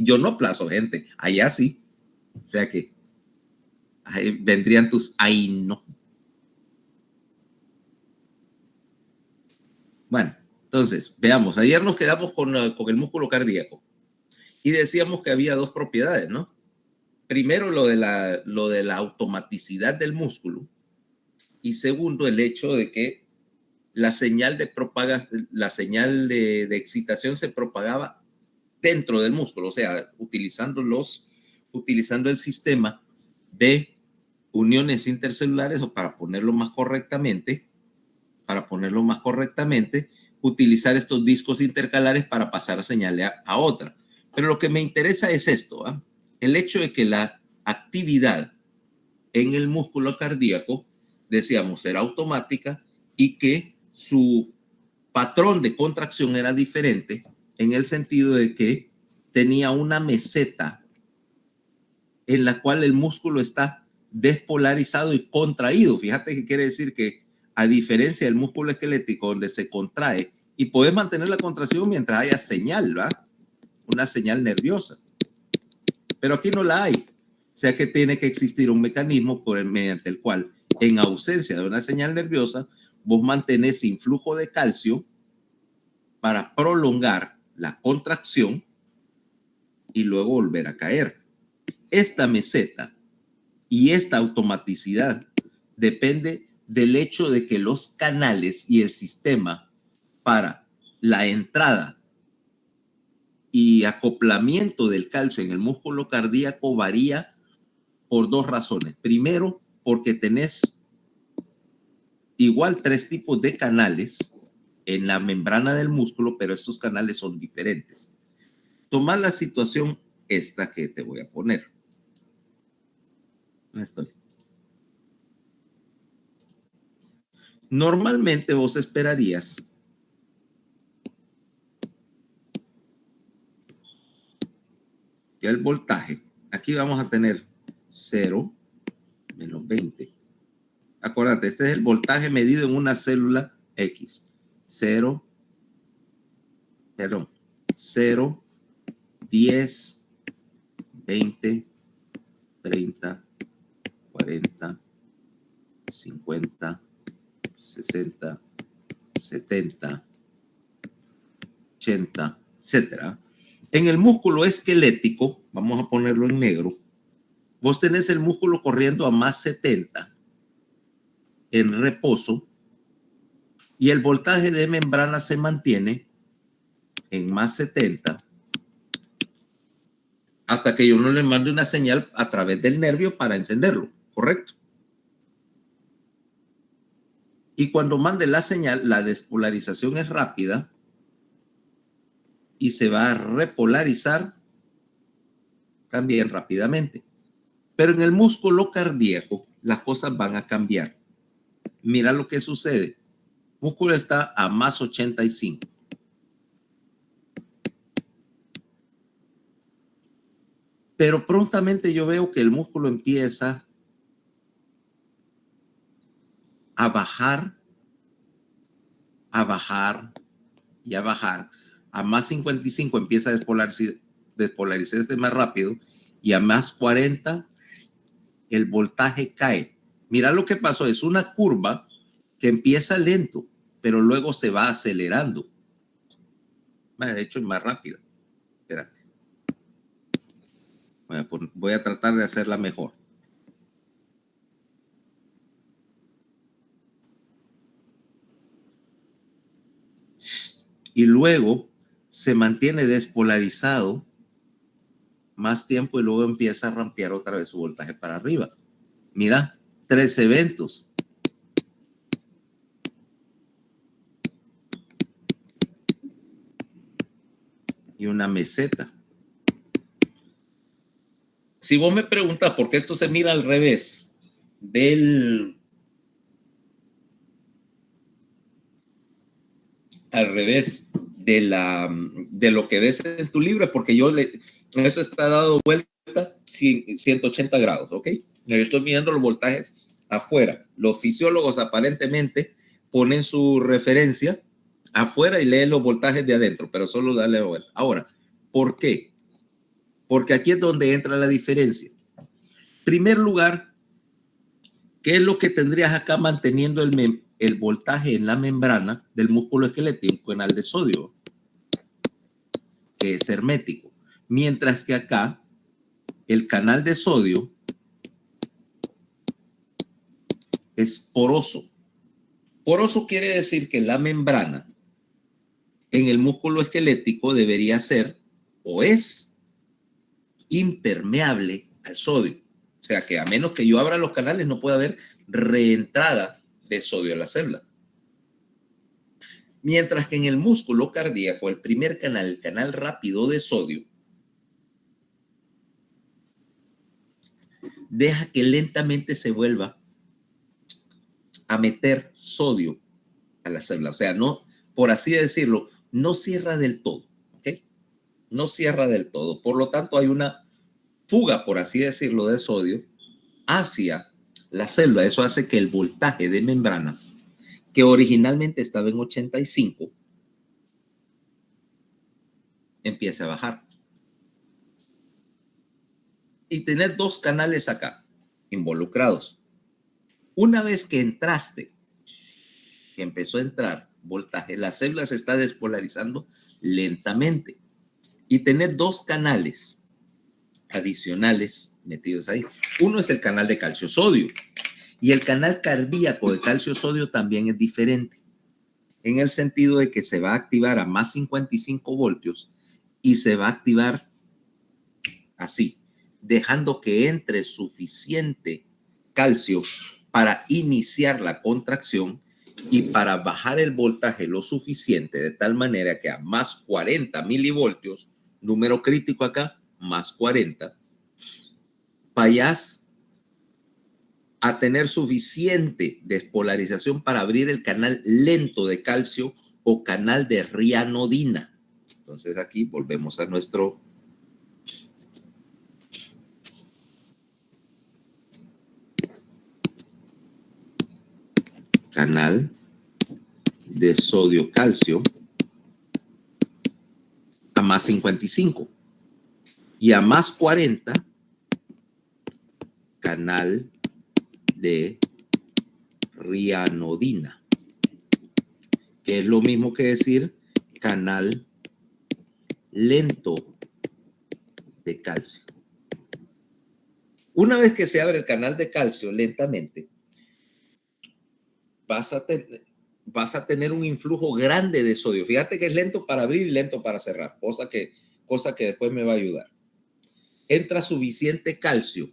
Yo no aplazo gente, allá sí. O sea que ahí vendrían tus ahí no. Bueno, entonces, veamos. Ayer nos quedamos con el músculo cardíaco y decíamos que había dos propiedades, ¿no? Primero, lo de la automaticidad del músculo y segundo, el hecho de que la señal de excitación se propagaba dentro del músculo, o sea, utilizando el sistema de uniones intercelulares, o para ponerlo más correctamente, utilizar estos discos intercalares para pasar señal a otra. Pero lo que me interesa es esto, ¿eh? El hecho de que la actividad en el músculo cardíaco, decíamos, era automática y que su patrón de contracción era diferente en el sentido de que tenía una meseta en la cual el músculo está despolarizado y contraído. Fíjate que quiere decir que, a diferencia del músculo esquelético, donde se contrae y puedes mantener la contracción mientras haya señal, ¿va? Una señal nerviosa. Pero aquí no la hay. O sea que tiene que existir un mecanismo mediante el cual, en ausencia de una señal nerviosa, vos mantenés influjo de calcio para prolongar la contracción y luego volver a caer. Esta meseta y esta automaticidad depende del hecho de que los canales y el sistema para la entrada y acoplamiento del calcio en el músculo cardíaco varía por dos razones. Primero, porque tenés igual 3 tipos de canales en la membrana del músculo, pero estos canales son diferentes. Toma la situación esta que te voy a poner. Estoy. Normalmente vos esperarías que el voltaje, aquí vamos a tener 0 menos 20. Acuérdate, este es el voltaje medido en una célula X. 0, 10, 20, 30, 40, 50, 60, 70, 80, etcétera. En el músculo esquelético, vamos a ponerlo en negro, vos tenés el músculo corriendo a más 70 en reposo y el voltaje de membrana se mantiene en más 70 hasta que yo no le mande una señal a través del nervio para encenderlo, ¿correcto? Y cuando mande la señal, la despolarización es rápida y se va a repolarizar también rápidamente. Pero en el músculo cardíaco las cosas van a cambiar. Mira lo que sucede. El músculo está a más 85. Pero prontamente yo veo que el músculo empieza a bajar y a bajar. A más 55 empieza a despolarizarse más rápido y a más 40 el voltaje cae. Mira lo que pasó, es una curva que empieza lento, pero luego se va acelerando. De hecho, es más rápida. Espérate. Voy a tratar de hacerla mejor. Y luego se mantiene despolarizado más tiempo y luego empieza a rampear otra vez su voltaje para arriba. Mira, 3 eventos. Y una meseta. Si vos me preguntas por qué esto se mira al revés de lo que ves en tu libro, porque eso está dado vuelta 180 grados, ¿ok? Yo estoy midiendo los voltajes afuera. Los fisiólogos aparentemente ponen su referencia afuera y leen los voltajes de adentro, pero solo dale vuelta. Ahora, ¿por qué? porque aquí es donde entra la diferencia. En primer lugar, ¿qué es lo que tendrías acá manteniendo el voltaje en la membrana del músculo esquelético? Un canal de sodio, que es hermético. Mientras que acá, el canal de sodio es poroso. Poroso quiere decir que la membrana en el músculo esquelético debería ser o es impermeable al sodio. O sea que a menos que yo abra los canales no puede haber reentrada de sodio a la célula. Mientras que en el músculo cardíaco, el primer canal, el canal rápido de sodio, deja que lentamente se vuelva a meter sodio a la célula. O sea, no, por así decirlo, no cierra del todo. ¿Ok? No cierra del todo. Por lo tanto, hay una fuga, por así decirlo, de sodio hacia la célula. Eso hace que el voltaje de membrana, que originalmente estaba en 85, empiece a bajar. Y tener dos canales acá involucrados. Una vez que entraste, que empezó a entrar voltaje, la célula se está despolarizando lentamente. Y tener dos canales adicionales metidos ahí. Uno es el canal de calcio-sodio y el canal cardíaco de calcio-sodio también es diferente, en el sentido de que se va a activar a más 55 voltios y se va a activar así, dejando que entre suficiente calcio para iniciar la contracción y para bajar el voltaje lo suficiente, de tal manera que a más 40 milivoltios, número crítico acá, más 40, vayas a tener suficiente despolarización para abrir el canal lento de calcio o canal de rianodina. Entonces aquí volvemos a nuestro canal de sodio-calcio a más 55 y a más 40 canal de rianodina, que es lo mismo que decir canal lento de calcio. Una vez que se abre el canal de calcio lentamente, vas a tener un influjo grande de sodio. Fíjate que es lento para abrir y lento para cerrar, cosa que después me va a ayudar. Entra suficiente calcio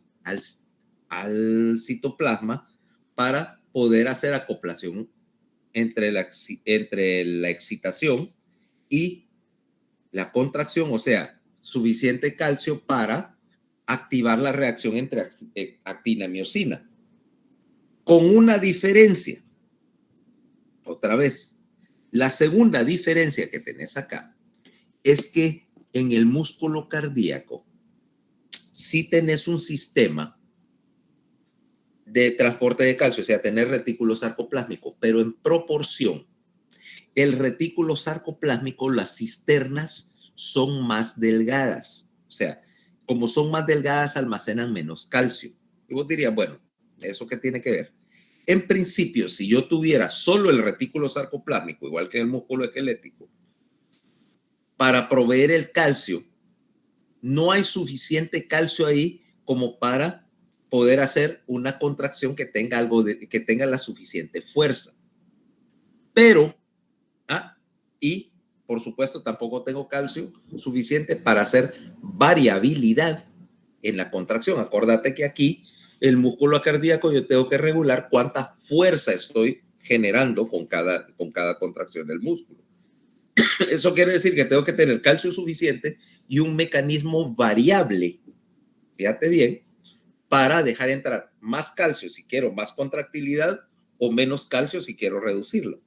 al citoplasma para poder hacer acoplación entre la excitación y la contracción, o sea, suficiente calcio para activar la reacción entre actina y miosina. Con una diferencia. Otra vez, la segunda diferencia que tenés acá es que en el músculo cardíaco sí tenés un sistema de transporte de calcio, o sea, tener retículo sarcoplásmico, pero en proporción. El retículo sarcoplásmico, las cisternas son más delgadas, o sea, como son más delgadas, almacenan menos calcio. Y vos dirías, bueno, ¿eso qué tiene que ver? En principio, si yo tuviera solo el retículo sarcoplásmico, igual que el músculo esquelético, para proveer el calcio, no hay suficiente calcio ahí como para poder hacer una contracción que tenga que tenga la suficiente fuerza. Pero, y por supuesto tampoco tengo calcio suficiente para hacer variabilidad en la contracción. Acordate que aquí el músculo cardíaco yo tengo que regular cuánta fuerza estoy generando con cada contracción del músculo. Eso quiere decir que tengo que tener calcio suficiente y un mecanismo variable, fíjate bien, para dejar entrar más calcio si quiero más contractilidad o menos calcio si quiero reducirlo.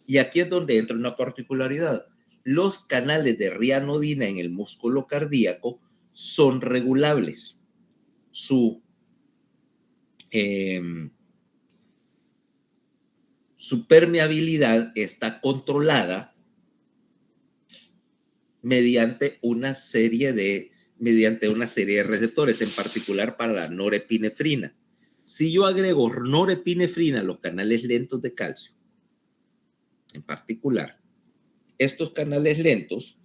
Y aquí es donde entra una particularidad. Los canales de rianodina en el músculo cardíaco son regulables. Su permeabilidad está controlada mediante una serie de mediante una serie de receptores, en particular para la norepinefrina. Si yo agrego norepinefrina a los canales lentos de calcio, en particular, estos canales lentos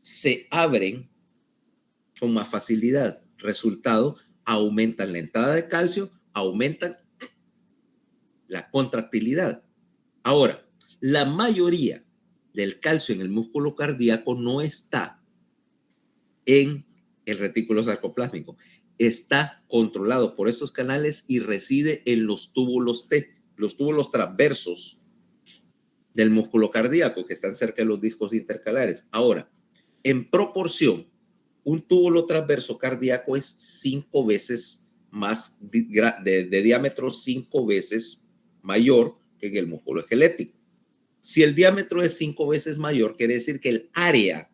se abren con más facilidad. Resultado, aumentan la entrada de calcio, aumentan la contractilidad. Ahora, la mayoría del calcio en el músculo cardíaco no está en el retículo sarcoplásmico. Está controlado por estos canales y reside en los túbulos T, los túbulos transversos del músculo cardíaco que están cerca de los discos intercalares. Ahora, en proporción, un túbulo transverso cardíaco es 5 veces más de diámetro, 5 veces mayor que en el músculo esquelético. Si el diámetro es 5 veces mayor, quiere decir que el área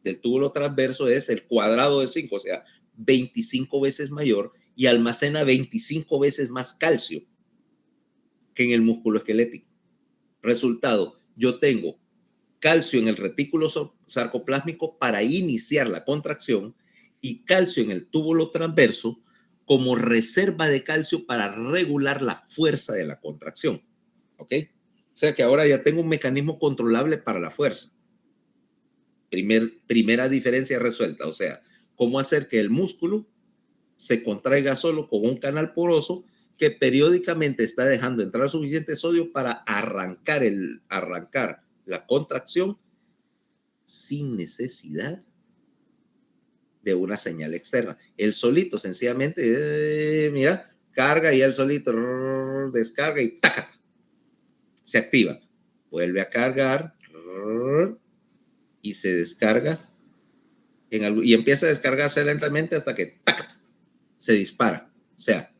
del túbulo transverso es el cuadrado de 5, o sea, 25 veces mayor y almacena 25 veces más calcio que en el músculo esquelético. Resultado, yo tengo calcio en el retículo sarcoplásmico para iniciar la contracción y calcio en el túbulo transverso como reserva de calcio para regular la fuerza de la contracción. ¿Ok? O sea que ahora ya tengo un mecanismo controlable para la fuerza. Primera diferencia resuelta. O sea, cómo hacer que el músculo se contraiga solo con un canal poroso que periódicamente está dejando entrar suficiente sodio para arrancar la contracción sin necesidad de una señal externa. El solito sencillamente, mira, carga y el solito descarga y ¡taca! Se activa. Vuelve a cargar y se descarga y empieza a descargarse lentamente hasta que ¡taca! Se dispara. O sea,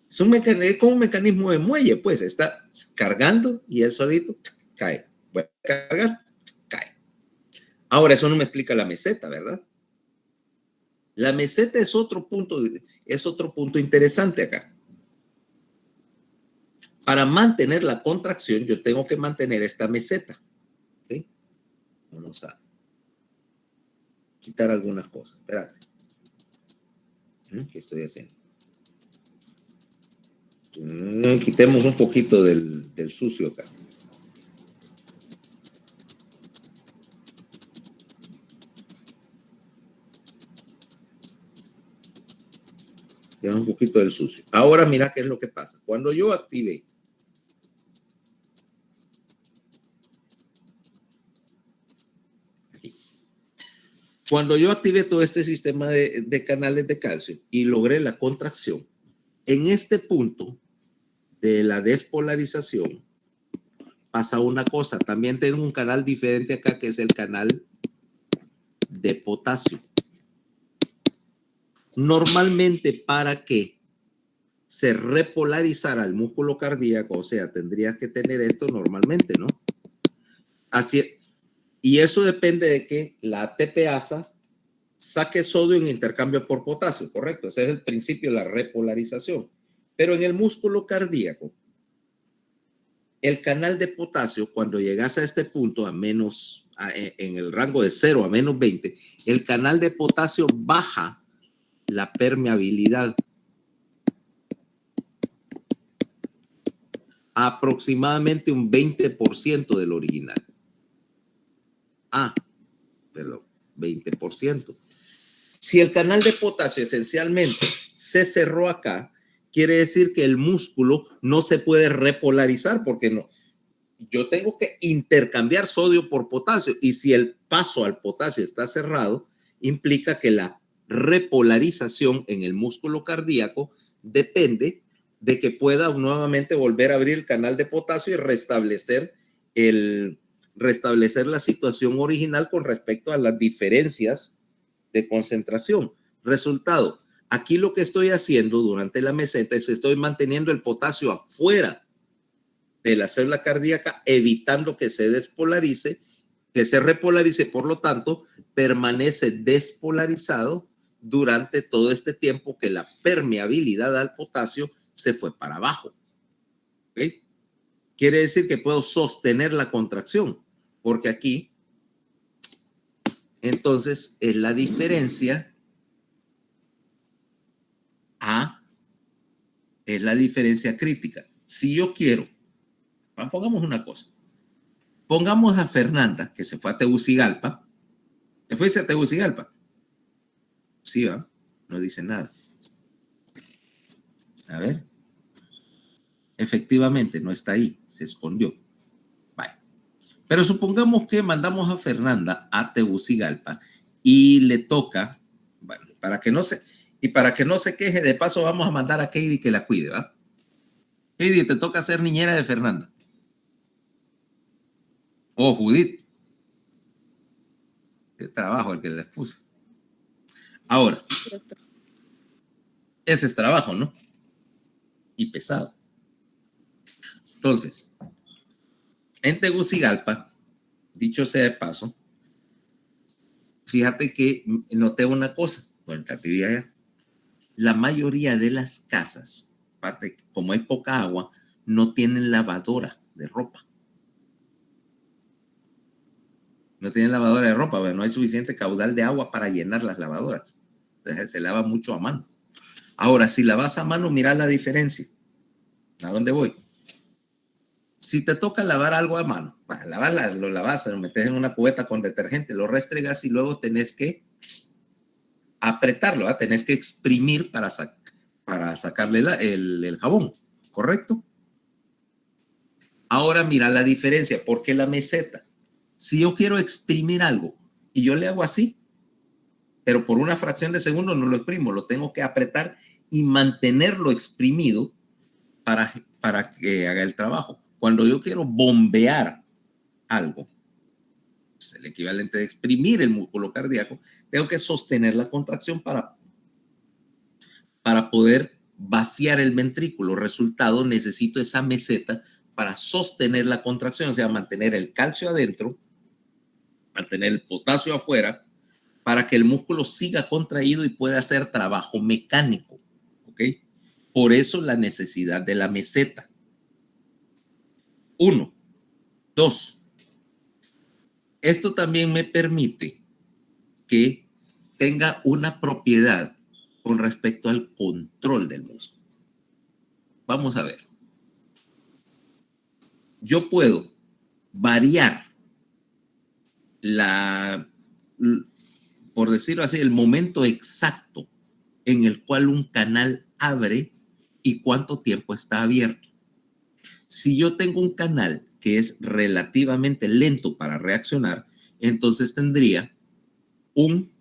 es como un mecanismo de muelle, pues está cargando y el solito cae. Vuelve a cargar, cae. Ahora, eso no me explica la meseta, ¿verdad? La meseta es otro punto interesante acá. Para mantener la contracción, yo tengo que mantener esta meseta. ¿Okay? Vamos a quitar algunas cosas. Espérate. ¿Qué estoy haciendo? Quitemos un poquito del sucio acá. Un poquito del sucio. Ahora mira qué es lo que pasa. Cuando yo active aquí, cuando yo activé todo este sistema de canales de calcio y logré la contracción, en este punto de la despolarización pasa una cosa. También tengo un canal diferente acá que es el canal de potasio. Normalmente para que se repolarizara el músculo cardíaco, o sea, tendrías que tener esto normalmente, ¿no? Así, y eso depende de que la ATPasa saque sodio en intercambio por potasio, correcto. Ese es el principio de la repolarización. Pero en el músculo cardíaco, el canal de potasio, cuando llegas a este punto, en el rango de 0 a menos 20, el canal de potasio baja la permeabilidad a aproximadamente un 20% del original. Pero 20%. Si el canal de potasio esencialmente se cerró acá, quiere decir que el músculo no se puede repolarizar porque no. Yo tengo que intercambiar sodio por potasio y si el paso al potasio está cerrado, implica que la repolarización en el músculo cardíaco depende de que pueda nuevamente volver a abrir el canal de potasio y restablecer la situación original con respecto a las diferencias de concentración. Resultado, aquí lo que estoy haciendo durante la meseta es estoy manteniendo el potasio afuera de la célula cardíaca, evitando que se despolarice, que se repolarice, por lo tanto, permanece despolarizado durante todo este tiempo que la permeabilidad al potasio se fue para abajo. ¿Okay? Quiere decir que puedo sostener la contracción, porque aquí, entonces es la diferencia es la diferencia crítica. Si yo quiero, pongamos una cosa, pongamos a Fernanda, que se fue a Tegucigalpa. ¿Te fuiste a Tegucigalpa? Sí, ¿va? No dice nada. A ver. Efectivamente, no está ahí, se escondió. Vale. Pero supongamos que mandamos a Fernanda a Tegucigalpa y le toca, bueno, para que no se queje, de paso vamos a mandar a Katie que la cuide, ¿va? Katie, te toca ser niñera de Fernanda. O Judith. Qué trabajo el que les puse. Ahora, ese es trabajo, ¿no? Y pesado. Entonces, en Tegucigalpa, dicho sea de paso, fíjate que noté una cosa, bueno, vivía allá. La mayoría de las casas, aparte, como hay poca agua, no tienen lavadora de ropa. No tienen lavadora de ropa, pero no hay suficiente caudal de agua para llenar las lavadoras. Entonces, se lava mucho a mano. Ahora, si lavas a mano, mira la diferencia. ¿A dónde voy? Si te toca lavar algo a mano, lo lavas, lo metes en una cubeta con detergente, lo restregas y luego tenés que apretarlo, ¿eh? Tenés que exprimir para sacarle el jabón, ¿correcto? Ahora mira la diferencia, porque la meseta, si yo quiero exprimir algo y yo le hago así, pero por una fracción de segundo no lo exprimo, lo tengo que apretar y mantenerlo exprimido para que haga el trabajo. Cuando yo quiero bombear algo, es el equivalente de exprimir el músculo cardíaco, tengo que sostener la contracción para poder vaciar el ventrículo. Resultado, necesito esa meseta para sostener la contracción, o sea, mantener el calcio adentro, mantener el potasio afuera, para que el músculo siga contraído y pueda hacer trabajo mecánico. ¿Ok? Por eso la necesidad de la meseta. 1. 2. Esto también me permite que tenga una propiedad con respecto al control del músculo. Vamos a ver. Yo puedo variar por decirlo así, el momento exacto en el cual un canal abre y cuánto tiempo está abierto. Si yo tengo un canal que es relativamente lento para reaccionar, entonces tendría un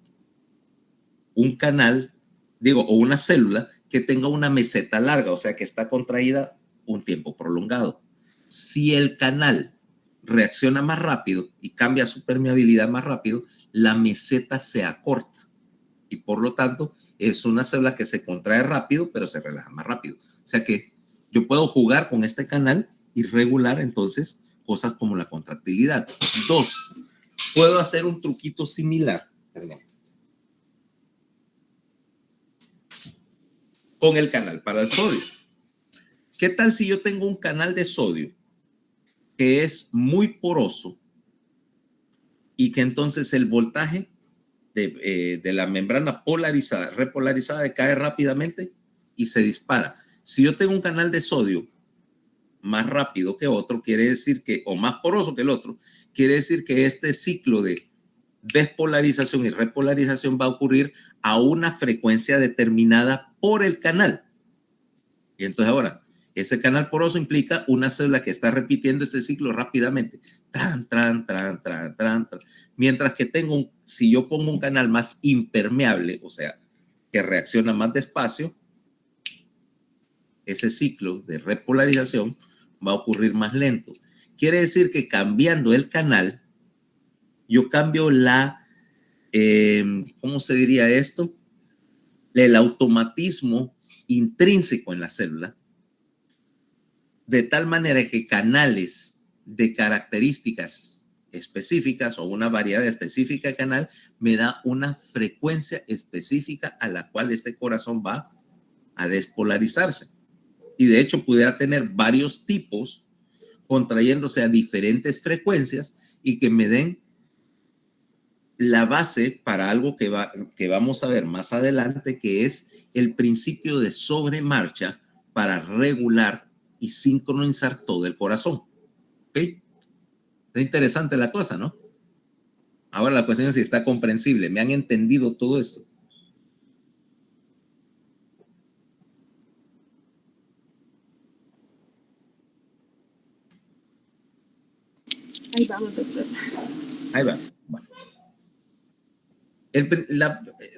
canal, o una célula que tenga una meseta larga, o sea que está contraída un tiempo prolongado. Si el canal reacciona más rápido y cambia su permeabilidad más rápido, la meseta se acorta y por lo tanto es una célula que se contrae rápido pero se relaja más rápido. O sea que yo puedo jugar con este canal y regular entonces cosas como la contractilidad. 2, puedo hacer un truquito similar, con el canal para el sodio. ¿Qué tal si yo tengo un canal de sodio que es muy poroso y que entonces el voltaje de la membrana polarizada, repolarizada, cae rápidamente y se dispara? Si yo tengo un canal de sodio más rápido que otro, quiere decir que, o más poroso que el otro, quiere decir que este ciclo de despolarización y repolarización va a ocurrir a una frecuencia determinada por el canal. Y entonces ahora, ese canal poroso implica una célula que está repitiendo este ciclo rápidamente. Tran, tran, tran, tran, tran, tran. Mientras que si yo pongo un canal más impermeable, o sea, que reacciona más despacio, ese ciclo de repolarización va a ocurrir más lento. Quiere decir que cambiando el canal, yo cambio ¿cómo se diría esto? El automatismo intrínseco en la célula, de tal manera que canales de características específicas o una variedad específica de canal me da una frecuencia específica a la cual este corazón va a despolarizarse. Y de hecho pudiera tener varios tipos contrayéndose a diferentes frecuencias y que me den la base para algo que vamos a ver más adelante, que es el principio de sobremarcha para regular y sincronizar todo el corazón. ¿Ok? Es interesante la cosa, ¿no? Ahora la cuestión es si está comprensible. ¿Me han entendido todo esto? Ahí vamos, doctor. Ahí va. Bueno.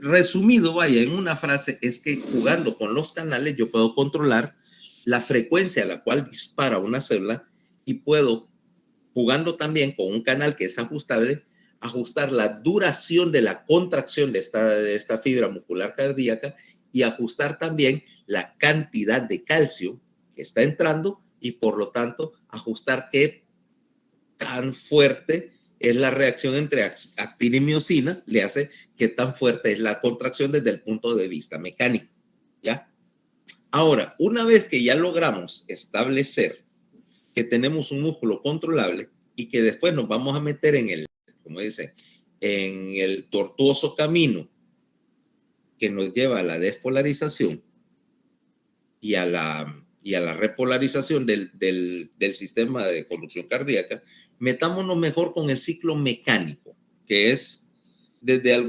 Resumido, vaya, en una frase, es que jugando con los canales yo puedo controlar la frecuencia a la cual dispara una célula y puedo, jugando también con un canal que es ajustable, ajustar la duración de la contracción de esta fibra muscular cardíaca y ajustar también la cantidad de calcio que está entrando y por lo tanto ajustar qué tan fuerte es la reacción entre actina y miocina, le hace qué tan fuerte es la contracción desde el punto de vista mecánico. ¿Ya? Ahora, una vez que ya logramos establecer que tenemos un músculo controlable y que después nos vamos a meter en el, como dicen, en el tortuoso camino que nos lleva a la despolarización y a la repolarización del sistema de conducción cardíaca, metámonos mejor con el ciclo mecánico, que es desde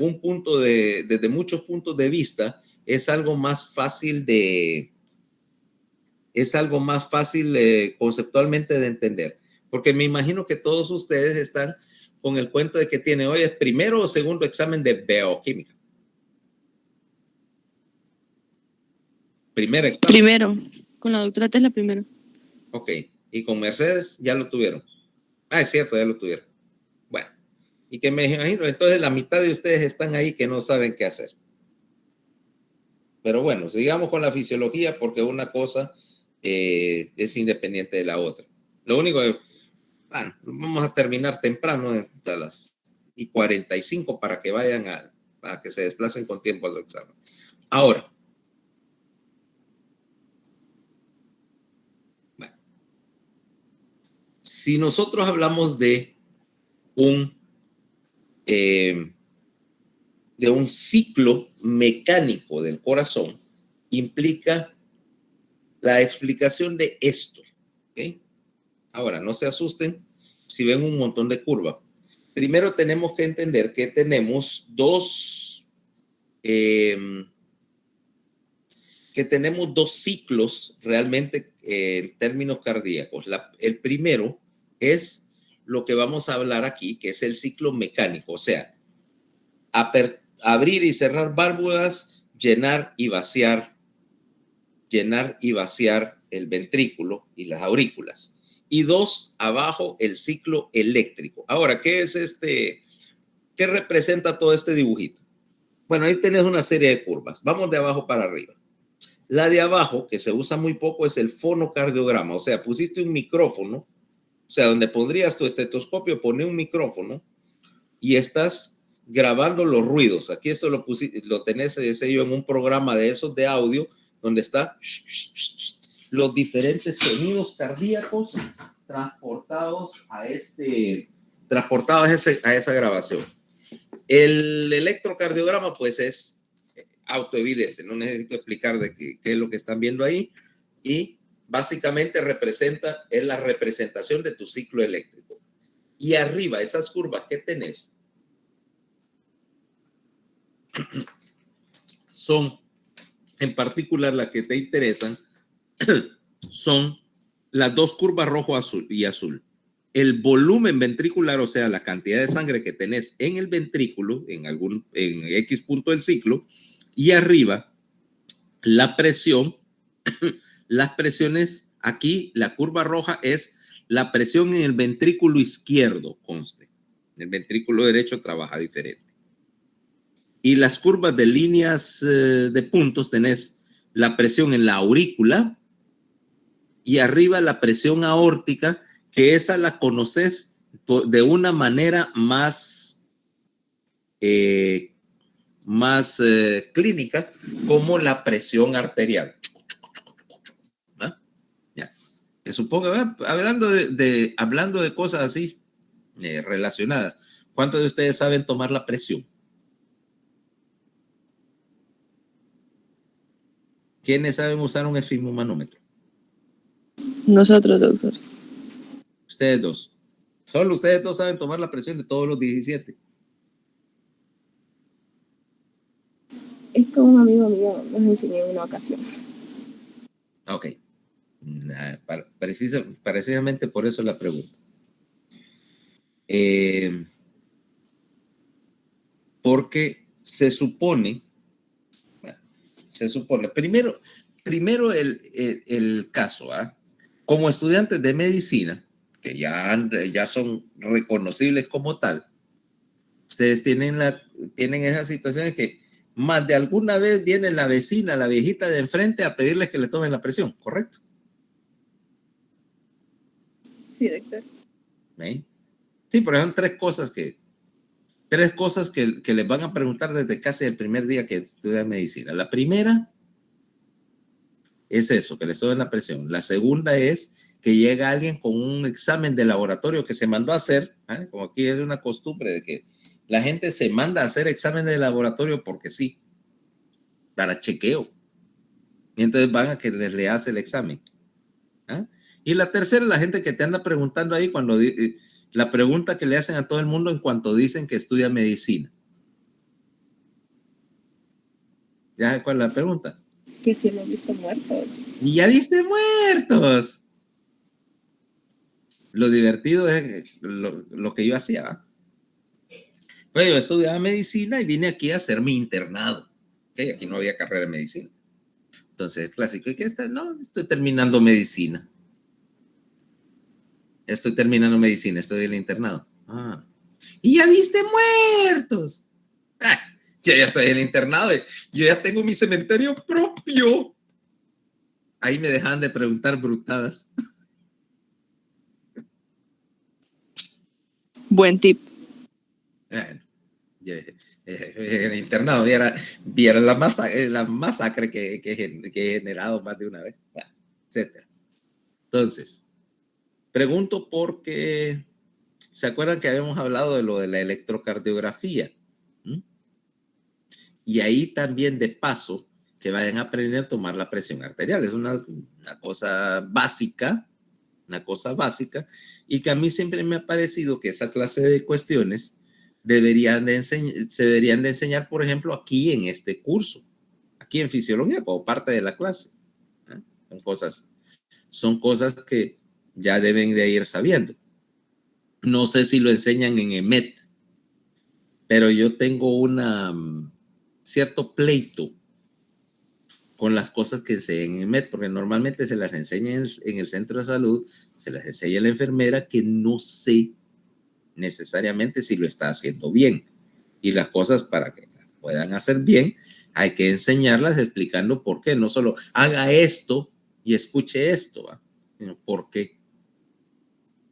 muchos puntos de vista, es algo más fácil conceptualmente de entender, porque me imagino que todos ustedes están con el cuento de que tiene hoy es primero o segundo examen de bioquímica. Primer examen. Primero, con la doctora Tesla primero. Ok, y con Mercedes ya lo tuvieron. Ah, es cierto, ya lo tuvieron. Bueno, y que me imagino, entonces la mitad de ustedes están ahí que no saben qué hacer. Pero bueno, sigamos con la fisiología porque una cosa es independiente de la otra. Lo único que, bueno, vamos a terminar temprano, a las 45 para que para que se desplacen con tiempo a su examen. Ahora, bueno, si nosotros hablamos de un ciclo mecánico del corazón, implica la explicación de esto. ¿Okay? Ahora, no se asusten si ven un montón de curvas. Primero tenemos que entender que tenemos dos ciclos realmente en términos cardíacos. El primero es lo que vamos a hablar aquí, que es el ciclo mecánico, o sea, abrir y cerrar válvulas, llenar y vaciar el ventrículo y las aurículas. Y dos, abajo el ciclo eléctrico. Ahora, ¿qué representa todo este dibujito? Bueno, ahí tenés una serie de curvas. Vamos de abajo para arriba. La de abajo, que se usa muy poco, es el fonocardiograma. O sea, pusiste un micrófono, o sea, donde pondrías tu estetoscopio, pone un micrófono y estás grabando los ruidos. Aquí esto lo tenés sello en un programa de esos de audio, donde está los diferentes sonidos cardíacos transportados a esa grabación. El electrocardiograma, pues, es autoevidente, no necesito explicar de qué es lo que están viendo ahí, y básicamente es la representación de tu ciclo eléctrico. Y arriba, esas curvas que tenés son, en particular las que te interesan, son las dos curvas rojo y azul. El volumen ventricular, o sea, la cantidad de sangre que tenés en el ventrículo, en X punto del ciclo, y arriba la presión. Las presiones aquí, la curva roja es la presión en el ventrículo izquierdo, conste. El ventrículo derecho trabaja diferente. Y las curvas de líneas de puntos tenés la presión en la aurícula y arriba la presión aórtica, que esa la conoces de una manera más clínica como la presión arterial. ¿Ah? Ya. Supongo, hablando de cosas así relacionadas. ¿Cuántos de ustedes saben tomar la presión? ¿Quiénes saben usar un esfigmomanómetro? Nosotros, doctor. Ustedes dos. Solo ustedes dos saben tomar la presión de todos los 17. Es que un amigo mío nos enseñó en una ocasión. Ok. Precisamente por eso la pregunta. Porque se supone, primero el caso, ¿ah? Como estudiantes de medicina, que ya son reconocibles como tal, ustedes tienen esas situaciones que más de alguna vez viene la vecina, la viejita de enfrente a pedirles que le tomen la presión, ¿correcto? Sí, doctor. ¿Ven? Sí, pero son tres cosas que les van a preguntar desde casi el primer día que estudian medicina. La primera es eso, que les tomen la presión. La segunda es que llega alguien con un examen de laboratorio que se mandó a hacer, ¿eh? Como aquí es una costumbre de que la gente se manda a hacer examen de laboratorio porque sí, para chequeo. Y entonces van a que le hace el examen. ¿Ah? Y la tercera, la gente que te anda preguntando ahí cuando la pregunta que le hacen a todo el mundo en cuanto dicen que estudia medicina. ¿Ya sabes cuál es la pregunta? Que si hemos visto muertos. Y ya viste muertos. Lo divertido es lo que yo hacía. ¿Va? Pues yo estudiaba medicina y vine aquí a hacer mi internado. ¿Okay? Aquí no había carrera de medicina. Entonces, clásico, ¿y qué está? No, estoy terminando medicina. Estoy en el internado. Ah. Y ya viste muertos. Ah, yo ya estoy en el internado. Yo ya tengo mi cementerio propio. Ahí me dejaban de preguntar brutadas. Buen tip. Bueno, en el internado viera la masacre que he generado más de una vez, etc. Entonces, pregunto porque ¿se acuerdan que habíamos hablado de lo de la electrocardiografía? ¿Mm? Y ahí también de paso que vayan a aprender a tomar la presión arterial. Es una cosa básica, y que a mí siempre me ha parecido que esa clase de cuestiones se deberían de enseñar, por ejemplo, aquí en este curso, aquí en fisiología, como parte de la clase. ¿Eh? Son cosas que ya deben de ir sabiendo. No sé si lo enseñan en EMET, pero yo tengo cierto pleito con las cosas que enseñan en EMET, porque normalmente se las enseña en el centro de salud, se las enseña la enfermera, que no sé necesariamente si lo está haciendo bien. Y las cosas para que puedan hacer bien, hay que enseñarlas explicando por qué. No solo haga esto y escuche esto, ¿va?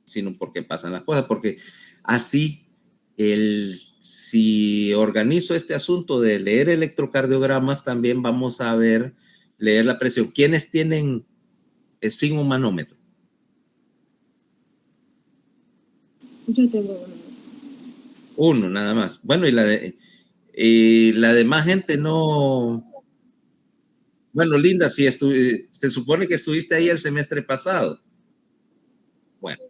Sino por qué pasan las cosas. Porque así, si organizo este asunto de leer electrocardiogramas, también vamos a leer la presión. ¿Quiénes tienen esfigmomanómetro? Yo tengo uno. Uno, nada más. Bueno, y la demás gente no. Bueno, Linda, si se supone que estuviste ahí el semestre pasado. Bueno,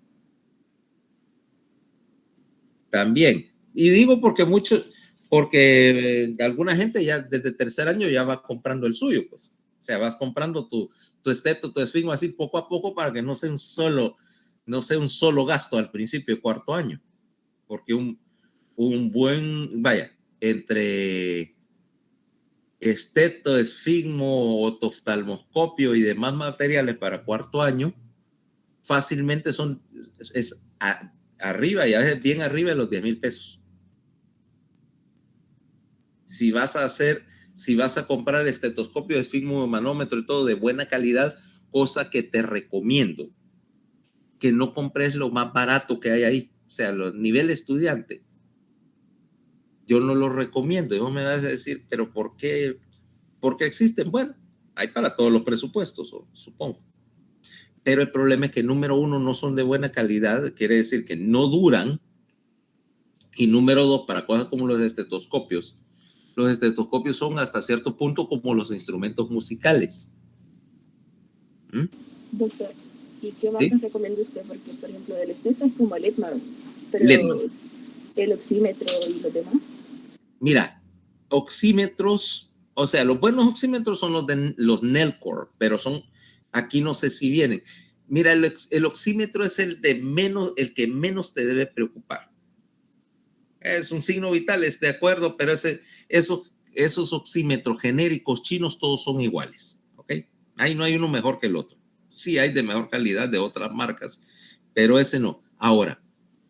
también. Y digo porque alguna gente ya desde tercer año ya va comprando el suyo, pues. O sea, vas comprando tu esteto, tu esfigmo así poco a poco para que no sea un solo gasto al principio de cuarto año. Porque vaya, entre esteto, esfigmo, otoftalmoscopio y demás materiales para cuarto año, fácilmente arriba, y a veces bien arriba de los 10,000 pesos. Si vas a comprar estetoscopio, esfigmo, manómetro y todo de buena calidad, cosa que te recomiendo, que no compres lo más barato que hay ahí. O sea, los nivel estudiante, yo no lo recomiendo. Y vos me vas a decir, pero ¿por qué? ¿Por qué existen? Bueno, hay para todos los presupuestos, supongo. Pero el problema es que, número uno, no son de buena calidad, quiere decir que no duran, Y número dos, para cosas como los estetoscopios son hasta cierto punto como los instrumentos musicales. ¿Mm? Doctor, ¿y qué ¿Sí? marcas recomienda usted? Porque, por ejemplo, el esteta es como Littmann, pero Littmann. el oxímetro y los demás. Mira, oxímetros, o sea, los buenos oxímetros son los Nellcor, pero aquí no sé si vienen. Mira, el oxímetro es el que menos te debe preocupar. Es un signo vital, de acuerdo, pero esos oxímetros genéricos chinos todos son iguales, ¿ok? Ahí no hay uno mejor que el otro. Sí hay de mejor calidad de otras marcas, pero ese no. Ahora,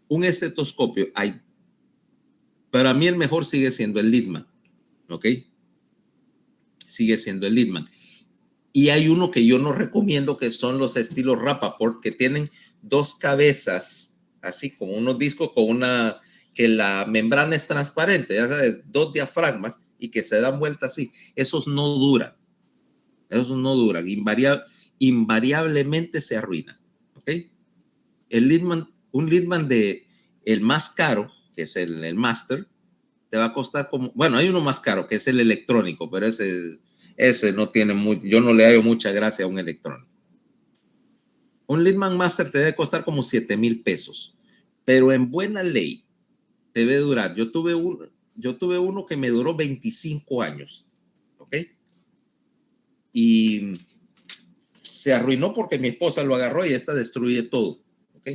un estetoscopio, para mí el mejor sigue siendo el Littmann, ¿ok? Sigue siendo el Littmann. Y hay uno que yo no recomiendo, que son los estilos Rapaport, que tienen dos cabezas, así como unos discos que la membrana es transparente, ya sabes, dos diafragmas y que se dan vueltas así. Esos no duran. Invariablemente se arruinan. ¿Ok? Un Littmann el más caro, que es el Master, te va a costar como, bueno, hay uno más caro, que es el electrónico, pero ese no tiene yo no le hallo mucha gracia a un electrónico. Un Littmann Master te debe costar como 7,000 pesos, pero en buena ley te debe durar. Yo tuve uno que me duró 25 años, ¿ok? Y se arruinó porque mi esposa lo agarró y esta destruye todo, ¿ok?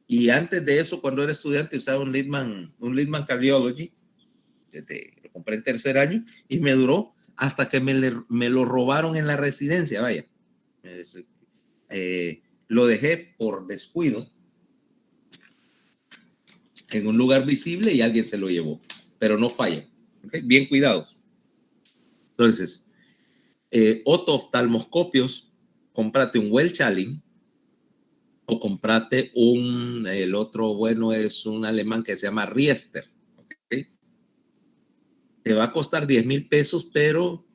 Y antes de eso, cuando era estudiante, usaba un Littmann Cardiology, lo compré en tercer año y me duró hasta que me lo robaron en la residencia, vaya. Lo dejé por descuido en un lugar visible y alguien se lo llevó, pero no falla. ¿Okay? Bien cuidados. Entonces, otoftalmoscopios, cómprate un Welch-Allyn o cómprate el otro bueno es un alemán que se llama Riester. ¿Okay? Te va a costar 10,000 pesos, pero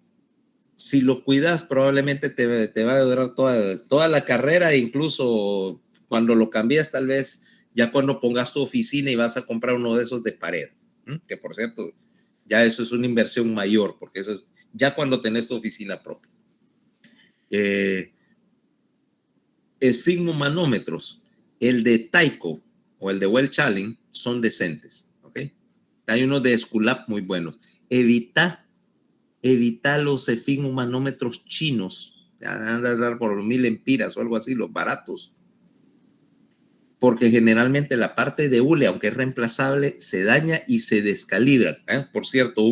si lo cuidas, probablemente te va a durar toda la carrera, e incluso cuando lo cambias, tal vez ya cuando pongas tu oficina y vas a comprar uno de esos de pared, que por cierto, ya eso es una inversión mayor, porque eso es ya cuando tenés tu oficina propia. Esfigmomanómetros, el de Tyco o el de Welch-Allyn son decentes, ¿ok? Hay unos de Esculap muy buenos. Evita los esfigmomanómetros chinos, anda a dar por 1,000 empiras o algo así, los baratos, porque generalmente la parte de hule, aunque es reemplazable, se daña y se descalibra. Por cierto,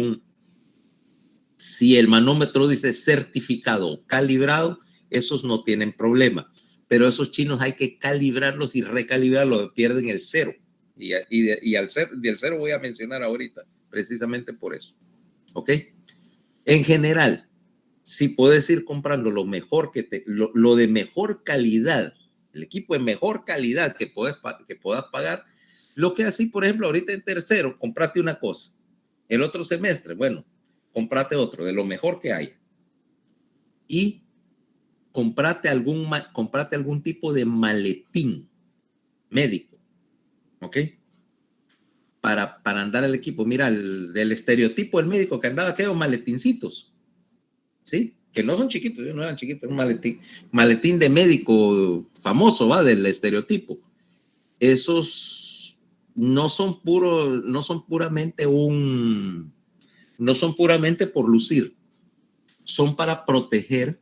si el manómetro dice certificado o calibrado, esos no tienen problema, pero esos chinos hay que calibrarlos y recalibrarlos, pierden el cero. Y del cero voy a mencionar ahorita, precisamente por eso. ¿Ok? En general, si puedes ir comprando lo mejor lo de mejor calidad, el equipo de mejor calidad que puedas pagar, lo que así, por ejemplo, ahorita en tercero, comprate una cosa. El otro semestre, bueno, comprate otro, de lo mejor que haya. Y comprate algún tipo de maletín médico, ¿ok? Para andar el equipo. Mira, del estereotipo del médico que andaba aquellos maletincitos, ¿sí? Que no son chiquitos, no eran chiquitos, un maletín de médico famoso, ¿va? Del estereotipo. Esos no son puramente por lucir, son para proteger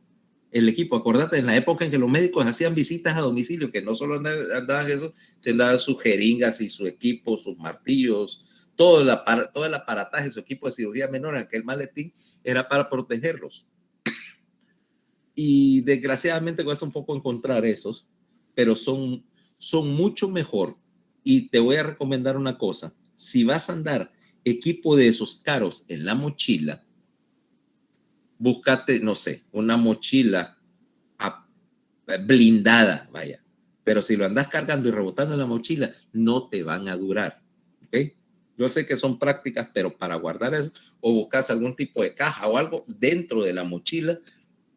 el equipo. Acordate, en la época en que los médicos hacían visitas a domicilio, que no solo andaban eso, se andaban sus jeringas y su equipo, sus martillos, todo el aparataje, su equipo de cirugía menor, aquel maletín era para protegerlos. Y desgraciadamente cuesta un poco encontrar esos, pero son mucho mejor. Y te voy a recomendar una cosa: si vas a andar equipo de esos caros en la mochila, búscate, no sé, una mochila blindada, vaya. Pero si lo andas cargando y rebotando en la mochila, no te van a durar. ¿Ok? Yo sé que son prácticas, pero para guardar eso, o buscas algún tipo de caja o algo dentro de la mochila,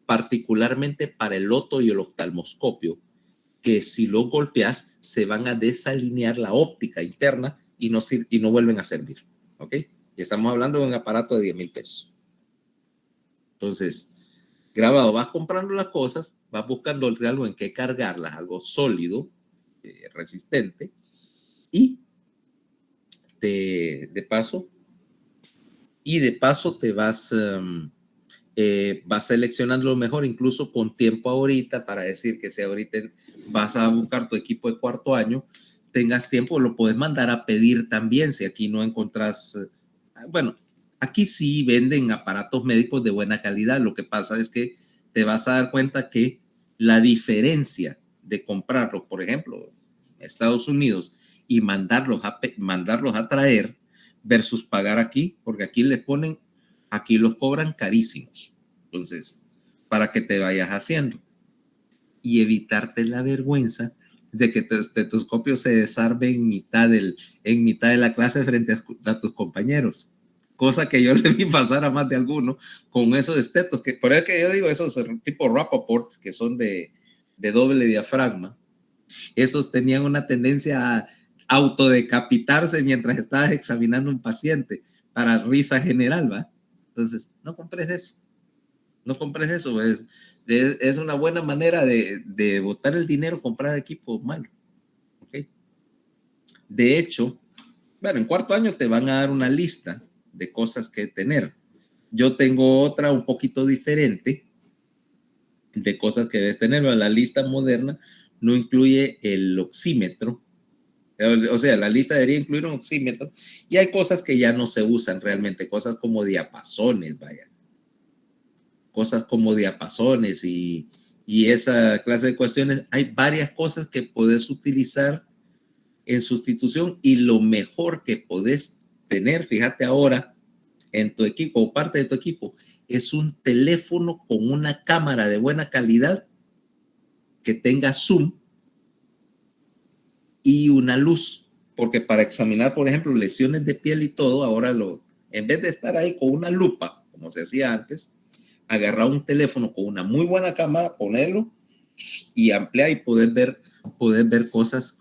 particularmente para el oto y el oftalmoscopio, que si lo golpeas se van a desalinear la óptica interna y no vuelven a servir. ¿Ok? Y estamos hablando de un aparato de 10,000 pesos. Entonces, grabado, vas comprando las cosas, vas buscando algo en que cargarlas, algo sólido, resistente, y de paso te vas seleccionando lo mejor, incluso con tiempo ahorita, para decir que si ahorita vas a buscar tu equipo de cuarto año, tengas tiempo, lo puedes mandar a pedir también, si aquí no encontrás, bueno, aquí sí venden aparatos médicos de buena calidad. Lo que pasa es que te vas a dar cuenta que la diferencia de comprarlos, por ejemplo, en Estados Unidos, y mandarlos a traer versus pagar aquí, porque aquí los cobran carísimos. Entonces, para que te vayas haciendo y evitarte la vergüenza de que tu estetoscopio se desarme en mitad de la clase frente a tus compañeros. Cosa que yo le vi pasar a más de alguno con esos estetos, que por eso que yo digo esos tipo Rappaport, que son de doble diafragma. Esos tenían una tendencia a autodecapitarse mientras estabas examinando un paciente, para risa general, ¿va? Entonces, no compres eso. No compres eso. Es una buena manera de botar el dinero, comprar equipo malo. ¿Okay? De hecho, bueno, en cuarto año te van a dar una lista de cosas que tener. Yo tengo otra un poquito diferente de cosas que debes tener. La lista moderna no incluye el oxímetro. O sea, la lista debería incluir un oxímetro, y hay cosas que ya no se usan realmente, cosas como diapasones, vaya. Cosas como diapasones y esa clase de cuestiones. Hay varias cosas que puedes utilizar en sustitución, y lo mejor que podés tener, fíjate ahora, en tu equipo o parte de tu equipo, es un teléfono con una cámara de buena calidad que tenga zoom y una luz, porque para examinar, por ejemplo, lesiones de piel y todo, ahora en vez de estar ahí con una lupa, como se hacía antes, agarrar un teléfono con una muy buena cámara, ponerlo y ampliar y poder ver cosas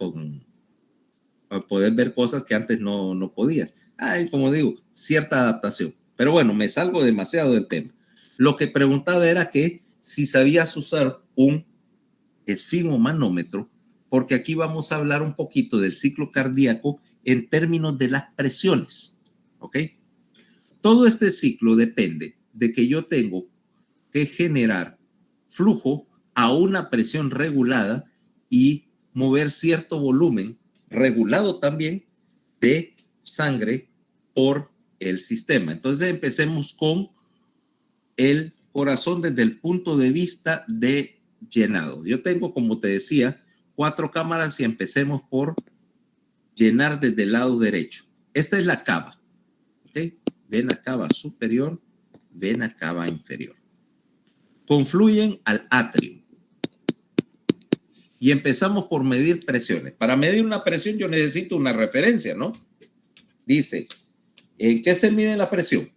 que antes no podías. Como digo, cierta adaptación. Pero bueno, me salgo demasiado del tema. Lo que preguntaba era que si sabías usar un esfigmomanómetro, porque aquí vamos a hablar un poquito del ciclo cardíaco en términos de las presiones. ¿Ok? Todo este ciclo depende de que yo tengo que generar flujo a una presión regulada y mover cierto volumen regulado también de sangre por el sistema. Entonces empecemos con el corazón desde el punto de vista de llenado. Yo tengo, como te decía, 4 cámaras, y empecemos por llenar desde el lado derecho. Esta es la cava. ¿Ok? Vena cava superior, vena cava inferior. Confluyen al atrio. Y empezamos por medir presiones. Para medir una presión yo necesito una referencia, ¿no? Dice, ¿en qué se mide la presión?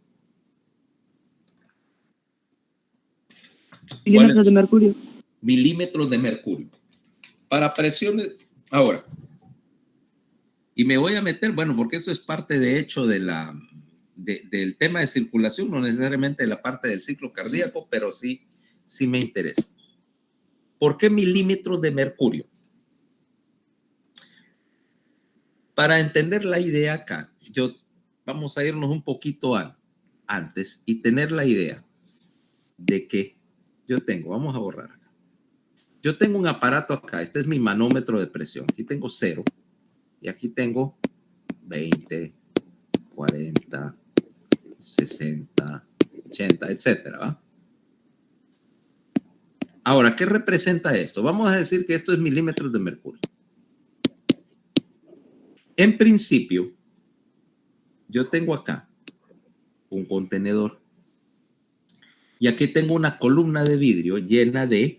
Milímetros de mercurio. Milímetros de mercurio. Para presiones, ahora, y me voy a meter, bueno, porque eso es parte de hecho del tema de circulación, no necesariamente de la parte del ciclo cardíaco, pero sí me interesa. ¿Por qué milímetros de mercurio? Para entender la idea acá, vamos a irnos un poquito antes y tener la idea de que vamos a borrar acá. Yo tengo un aparato acá, este es mi manómetro de presión. Aquí tengo 0 y aquí tengo 20, 40, 60, 80, etcétera, ¿va? Ahora, ¿qué representa esto? Vamos a decir que esto es milímetros de mercurio. En principio, yo tengo acá un contenedor y aquí tengo una columna de vidrio llena de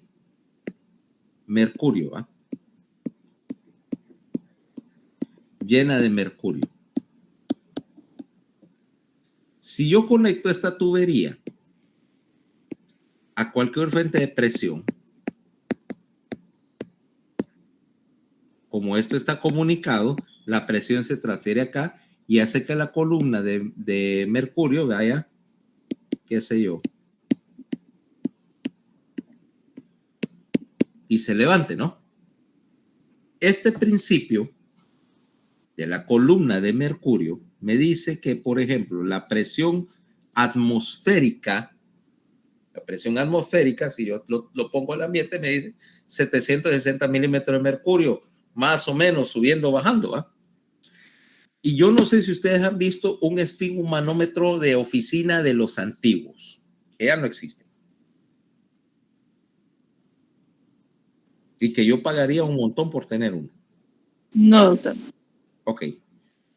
mercurio, ¿va? Llena de mercurio. Si yo conecto esta tubería a cualquier fuente de presión, como esto está comunicado, la presión se transfiere acá y hace que la columna de mercurio vaya, qué sé yo, y se levante, ¿no? Este principio de la columna de mercurio me dice que, por ejemplo, la presión atmosférica, si yo lo pongo al ambiente, me dice 760 milímetros de mercurio, más o menos, subiendo o bajando, ¿va? Y yo no sé si ustedes han visto un esfigmomanómetro de oficina de los antiguos, que ya no existe. Y que yo pagaría un montón por tener uno. No, doctor. Ok.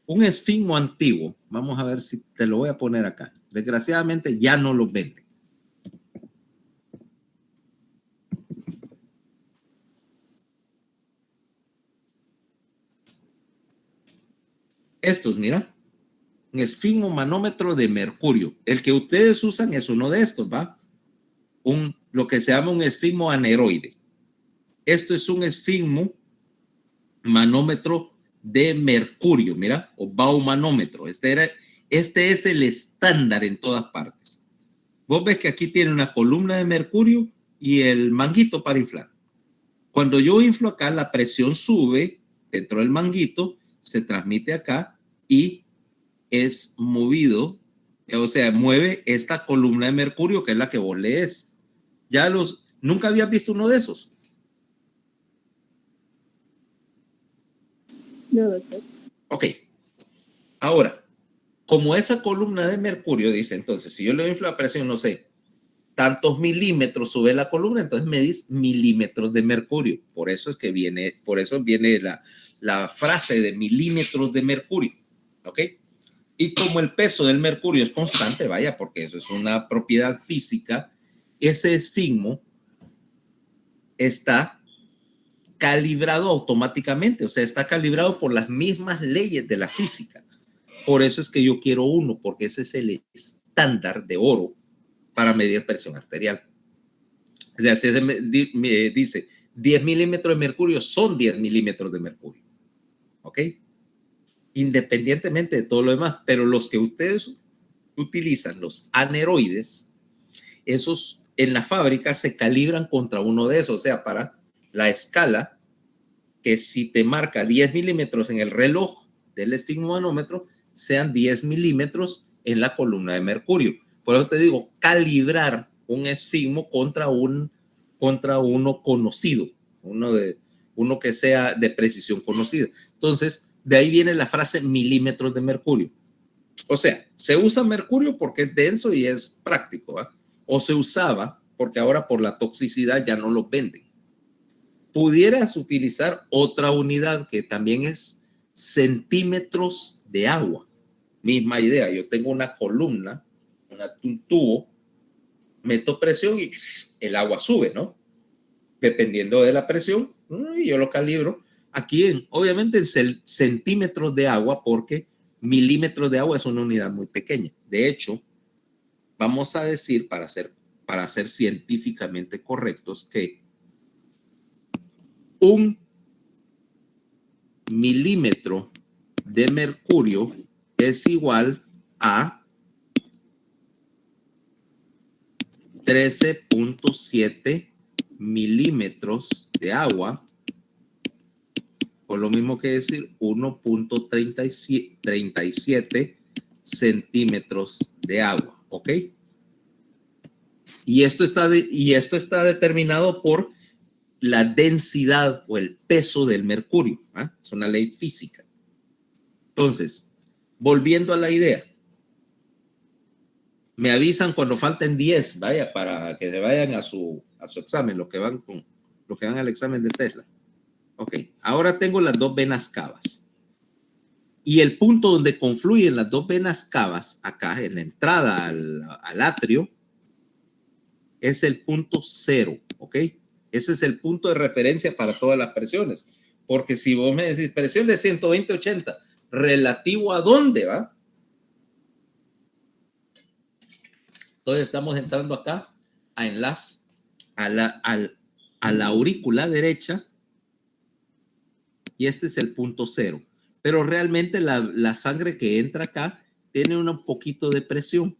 Un esfigmo antiguo, vamos a ver si te lo voy a poner acá. Desgraciadamente ya no lo venden. Estos, mira, un esfigmomanómetro de mercurio. El que ustedes usan es uno de estos, ¿va? Lo que se llama un esfigmo aneroide. Esto es un esfigmomanómetro de mercurio, mira, o baumanómetro. Este es el estándar en todas partes. Vos ves que aquí tiene una columna de mercurio y el manguito para inflar. Cuando yo inflo acá, la presión sube dentro del manguito, se transmite acá y es movido, o sea, mueve esta columna de mercurio que es la que vos lees. Nunca habías visto uno de esos. No, doctor. Ok. Ahora, como esa columna de mercurio dice, entonces, si yo le inflo la presión, no sé, tantos milímetros sube la columna, entonces medís milímetros de mercurio. Por eso viene la frase de milímetros de mercurio. ¿Ok? Y como el peso del mercurio es constante, vaya, porque eso es una propiedad física, ese esfigmo está calibrado automáticamente, o sea, está calibrado por las mismas leyes de la física. Por eso es que yo quiero uno, porque ese es el estándar de oro para medir presión arterial. O sea, si me dice 10 milímetros de mercurio, son 10 milímetros de mercurio. ¿Ok? Independientemente de todo lo demás, pero los que ustedes utilizan, los aneroides, esos en la fábrica se calibran contra uno de esos, o sea, para la escala, que si te marca 10 milímetros en el reloj del esfigmomanómetro, sean 10 milímetros en la columna de mercurio. Por eso te digo, calibrar un esfigmo contra uno conocido, uno que sea de precisión conocida. Entonces, de ahí viene la frase milímetros de mercurio. O sea, se usa mercurio porque es denso y es práctico, ¿va? O se usaba porque ahora por la toxicidad ya no lo venden. Pudieras utilizar otra unidad que también es centímetros de agua. Misma idea, yo tengo una columna, un tubo, meto presión y el agua sube, ¿no? Dependiendo de la presión, y yo lo calibro. Aquí, obviamente, en centímetros de agua, porque milímetros de agua es una unidad muy pequeña. De hecho, vamos a decir, para ser científicamente correctos, que un milímetro de mercurio es igual a 13.7 milímetros de agua, o lo mismo que decir 1.37 centímetros de agua, ¿ok? Y esto está determinado por la densidad o el peso del mercurio, ¿eh? Es una ley física. Entonces, volviendo a la idea, me avisan cuando falten 10, vaya, para que se vayan a su examen, los que van al examen de Tesla. Ok, ahora tengo las dos venas cavas. Y el punto donde confluyen las dos venas cavas, acá en la entrada al atrio, es el punto 0, ¿ok? Ese es el punto de referencia para todas las presiones. Porque si vos me decís presión de 120-80, ¿relativo a dónde va? Entonces estamos entrando acá a la aurícula derecha y este es el punto 0. pero realmente la sangre que entra acá tiene un poquito de presión,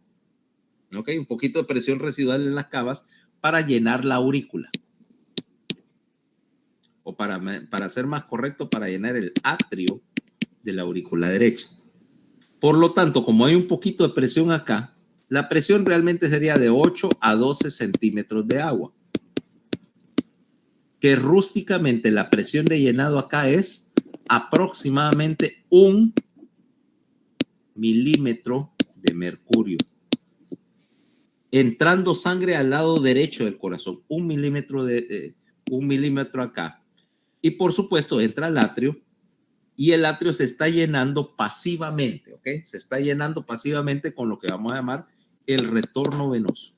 ¿ok? Un poquito de presión residual en las cavas para llenar la aurícula. O para ser más correcto, para llenar el atrio de la aurícula derecha. Por lo tanto, como hay un poquito de presión acá, la presión realmente sería de 8 a 12 centímetros de agua. Que rústicamente la presión de llenado acá es aproximadamente 1 milímetro de mercurio. Entrando sangre al lado derecho del corazón, 1 milímetro acá. Y por supuesto entra al atrio y el atrio se está llenando pasivamente, ¿ok? Se está llenando pasivamente con lo que vamos a llamar el retorno venoso,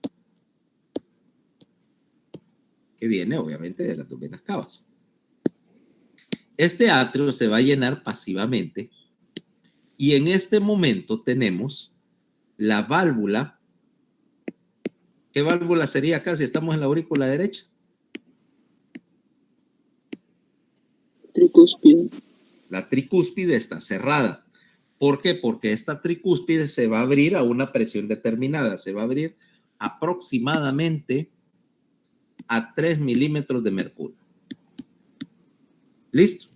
que viene obviamente de las dos venas cavas. Este atrio se va a llenar pasivamente y en este momento tenemos la válvula. ¿Qué válvula sería acá si estamos en la aurícula derecha? Tricúspide. La tricúspide está cerrada. ¿Por qué? Porque esta tricúspide se va a abrir a una presión determinada. Se va a abrir aproximadamente a 3 milímetros de mercurio. ¿Listo?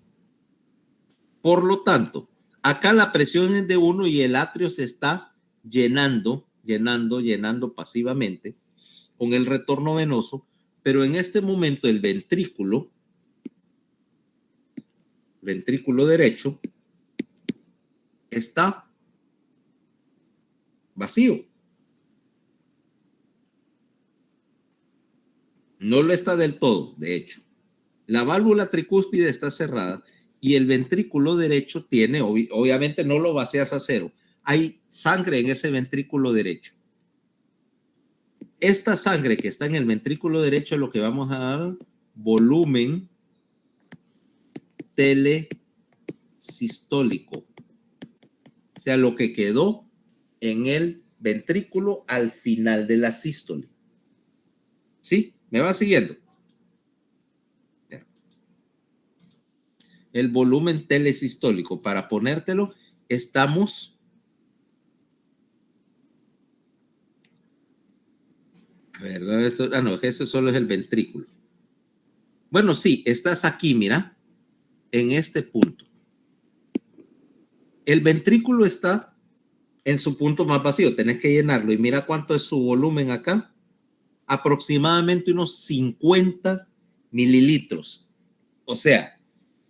Por lo tanto, acá la presión es de 1 y el atrio se está llenando pasivamente con el retorno venoso, pero en este momento el ventrículo derecho está vacío. No lo está del todo, de hecho. La válvula tricúspide está cerrada y el ventrículo derecho tiene, obviamente no lo vacías a cero. Hay sangre en ese ventrículo derecho. Esta sangre que está en el ventrículo derecho es lo que vamos a dar volumen telesistólico. O sea, lo que quedó en el ventrículo al final de la sístole. ¿Sí? ¿Me va siguiendo? El volumen telesistólico. Para ponértelo, estamos... A ver, no, ese solo es el ventrículo. Bueno, sí, estás aquí, mira, en este punto. El ventrículo está en su punto más vacío, tenés que llenarlo. Y mira cuánto es su volumen acá. Aproximadamente unos 50 mililitros. O sea,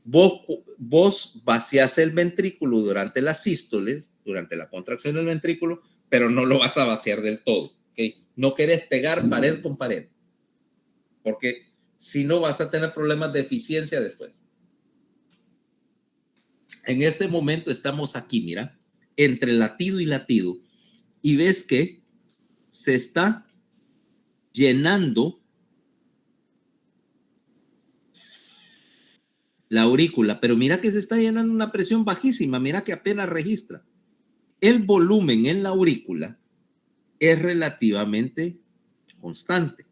vos vaciás el ventrículo durante la sístole, durante la contracción del ventrículo, pero no lo vas a vaciar del todo. ¿Okay? No querés pegar pared con pared, porque si no vas a tener problemas de eficiencia después. En este momento estamos aquí, mira, entre latido y latido, y ves que se está llenando la aurícula, pero mira que se está llenando una presión bajísima, mira que apenas registra. El volumen en la aurícula es relativamente constante.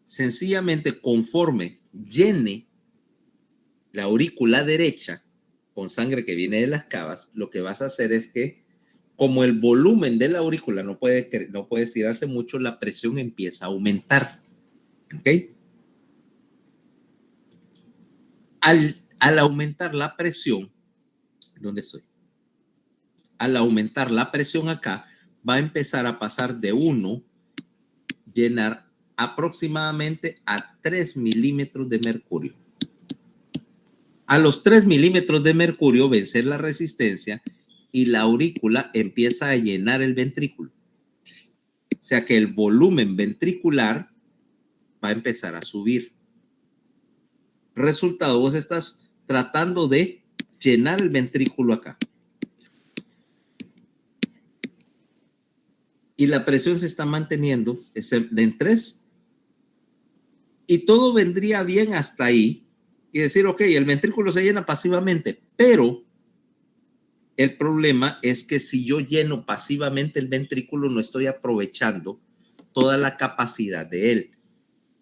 Sencillamente, conforme llene la aurícula derecha con sangre que viene de las cavas, lo que vas a hacer es que, como el volumen de la aurícula no puede estirarse mucho, la presión empieza a aumentar. ¿Ok? Al aumentar la presión, ¿dónde estoy? Al aumentar la presión acá, va a empezar a pasar de 1, llenar aproximadamente a 3 milímetros de mercurio. A los 3 milímetros de mercurio vencer la resistencia y la aurícula empieza a llenar el ventrículo. O sea que el volumen ventricular va a empezar a subir. Resultado, vos estás tratando de llenar el ventrículo acá. Y la presión se está manteniendo en 3. Y todo vendría bien hasta ahí. Y decir, ok, el ventrículo se llena pasivamente. Pero el problema es que si yo lleno pasivamente el ventrículo, no estoy aprovechando toda la capacidad de él.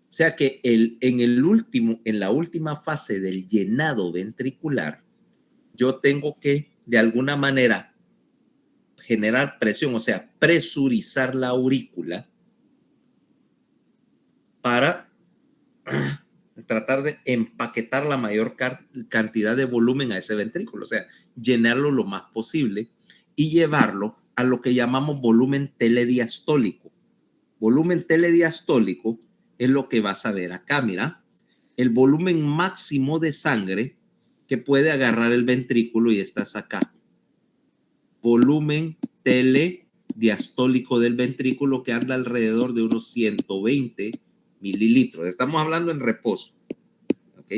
O sea que en la última fase del llenado ventricular, yo tengo que, de alguna manera, generar presión, o sea, presurizar la aurícula para tratar de empaquetar la mayor cantidad de volumen a ese ventrículo, o sea, llenarlo lo más posible y llevarlo a lo que llamamos volumen telediastólico. Volumen telediastólico es lo que vas a ver acá, mira, el volumen máximo de sangre que puede agarrar el ventrículo y estás acá. Volumen telediastólico del ventrículo que anda alrededor de unos 120 mililitros. Estamos hablando en reposo, ¿ok?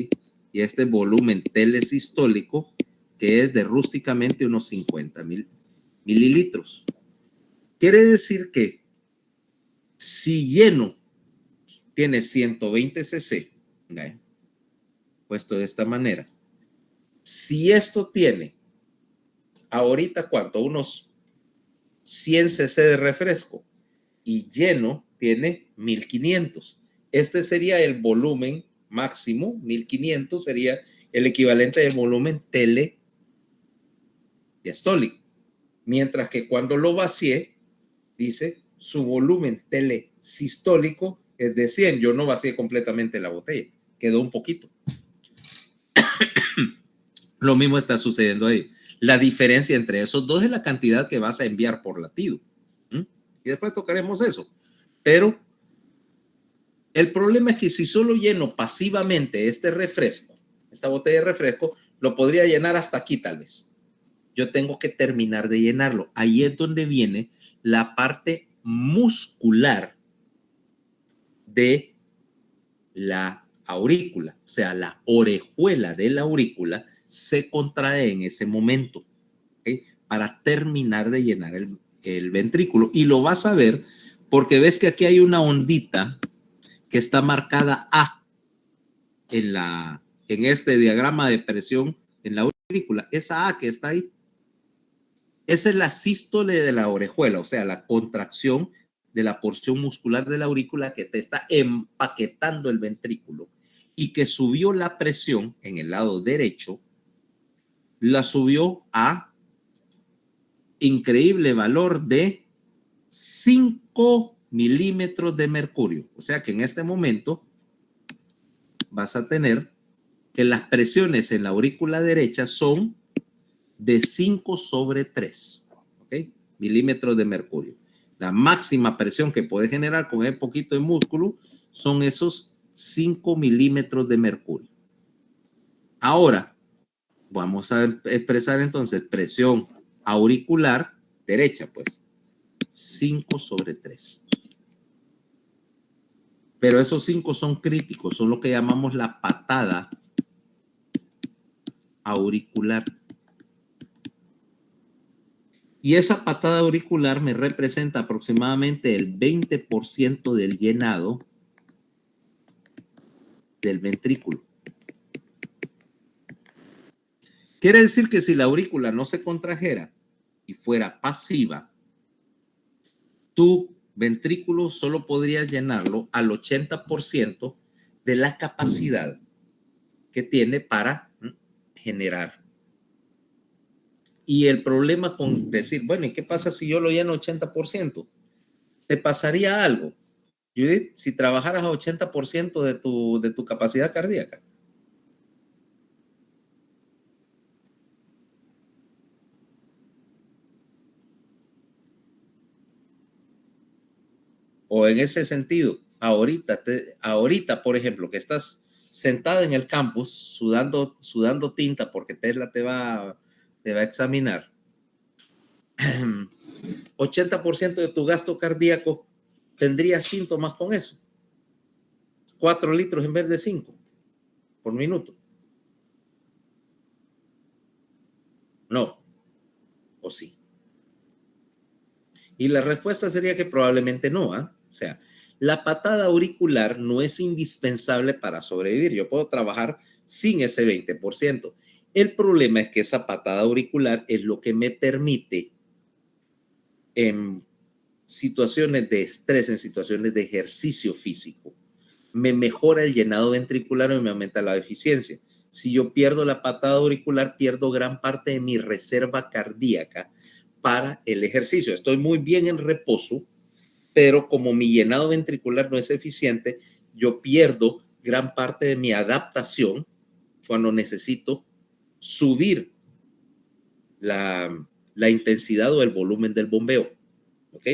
Y este volumen telesistólico que es de rústicamente unos 50 mililitros. Quiere decir que si lleno tiene 120 cc, ¿okay? Puesto de esta manera. Si esto tiene ahorita, ¿cuánto? Unos 100 cc de refresco y lleno tiene 1500. Este sería el volumen máximo, 1500 sería el equivalente del volumen telediastólico. Mientras que cuando lo vacié, dice su volumen telesistólico es de 100. Yo no vacié completamente la botella, quedó un poquito. Lo mismo está sucediendo ahí. La diferencia entre esos dos es la cantidad que vas a enviar por latido. Y después tocaremos eso. Pero el problema es que si solo lleno pasivamente este refresco, esta botella de refresco, lo podría llenar hasta aquí tal vez. Yo tengo que terminar de llenarlo. Ahí es donde viene la parte muscular de la aurícula. O sea, la orejuela de la aurícula se contrae en ese momento, ¿okay? Para terminar de llenar el ventrículo. Y lo vas a ver porque ves que aquí hay una ondita que está marcada A en este diagrama de presión en la aurícula. Esa A que está ahí, esa es la sístole de la orejuela, o sea, la contracción de la porción muscular de la aurícula que te está empaquetando el ventrículo y que subió la presión en el lado derecho, la subió a increíble valor de 5 milímetros de mercurio. O sea que en este momento vas a tener que las presiones en la aurícula derecha son de 5/3, ¿ok? Milímetros de mercurio. La máxima presión que puede generar con el poquito de músculo son esos 5 milímetros de mercurio. Ahora, vamos a expresar entonces presión auricular derecha, pues 5/3. Pero esos 5 son críticos, son lo que llamamos la patada auricular. Y esa patada auricular me representa aproximadamente el 20% del llenado del ventrículo. Quiere decir que si la aurícula no se contrajera y fuera pasiva, tu ventrículo solo podría llenarlo al 80% de la capacidad que tiene para generar. Y el problema con decir, bueno, ¿y qué pasa si yo lo lleno 80%? ¿Te pasaría algo, Judith, si trabajaras a 80% de tu capacidad cardíaca? O en ese sentido, ahorita, por ejemplo, que estás sentada en el campus sudando tinta porque Tesla te va a examinar, 80% de tu gasto cardíaco tendría síntomas con eso. 4 litros en vez de 5 por minuto. No, o sí. Y la respuesta sería que probablemente no, ¿eh? O sea, la patada auricular no es indispensable para sobrevivir. Yo puedo trabajar sin ese 20%. El problema es que esa patada auricular es lo que me permite en situaciones de estrés, en situaciones de ejercicio físico, me mejora el llenado ventricular y me aumenta la eficiencia. Si yo pierdo la patada auricular, pierdo gran parte de mi reserva cardíaca para el ejercicio. Estoy muy bien en reposo, pero como mi llenado ventricular no es eficiente, yo pierdo gran parte de mi adaptación cuando necesito subir la intensidad o el volumen del bombeo. ¿Ok?